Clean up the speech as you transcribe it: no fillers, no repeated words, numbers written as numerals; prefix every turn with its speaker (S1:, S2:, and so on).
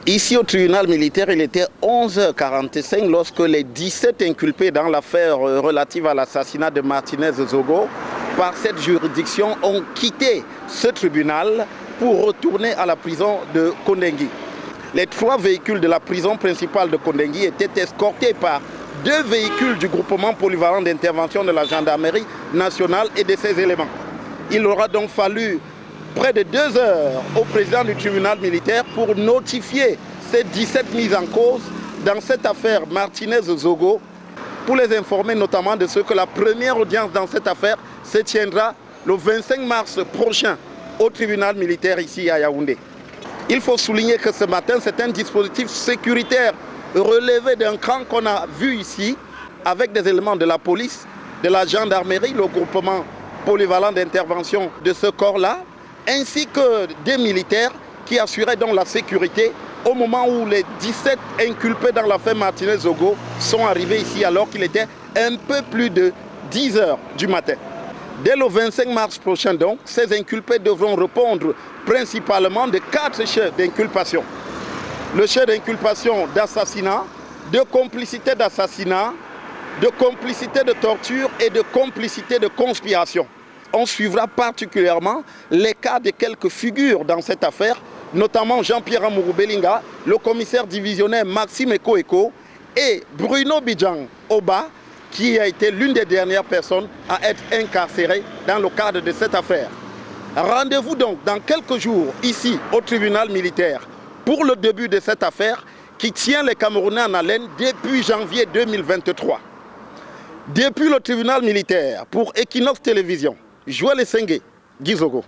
S1: Ici au tribunal militaire, il était 11h45 lorsque les 17 inculpés dans l'affaire relative à l'assassinat de Martinez Zogo par cette juridiction ont quitté ce tribunal pour retourner à la prison de Kondengui. Les 3 véhicules de la prison principale de Kondengui étaient escortés par 2 véhicules du groupement polyvalent d'intervention de la gendarmerie nationale et de ses éléments. Il aura donc fallu près de 2 heures au président du tribunal militaire pour notifier ces 17 mises en cause dans cette affaire Martinez-Zogo, pour les informer notamment de ce que la première audience dans cette affaire se tiendra le 25 mars prochain au tribunal militaire ici à Yaoundé. Il faut souligner que ce matin, c'est un dispositif sécuritaire relevé d'un cran qu'on a vu ici avec des éléments de la police, de la gendarmerie, le groupement polyvalent d'intervention de ce corps-là, ainsi que des militaires qui assuraient donc la sécurité au moment où les 17 inculpés dans l'affaire Martinez-Zogo sont arrivés ici alors qu'il était un peu plus de 10 heures du matin. Dès le 25 mars prochain donc, ces inculpés devront répondre principalement de 4 chefs d'inculpation. Le chef d'inculpation d'assassinat, de complicité d'assassinat, de complicité de torture et de complicité de conspiration. On suivra particulièrement les cas de quelques figures dans cette affaire, notamment Jean-Pierre Amourou Belinga, le commissaire divisionnaire Maxime Eko et Bruno Bidjang Oba, qui a été l'une des dernières personnes à être incarcérée dans le cadre de cette affaire. Rendez-vous donc dans quelques jours ici au tribunal militaire pour le début de cette affaire qui tient les Camerounais en haleine depuis janvier 2023. Depuis le tribunal militaire pour Equinox Télévision, Joël Essengue, Gizogo.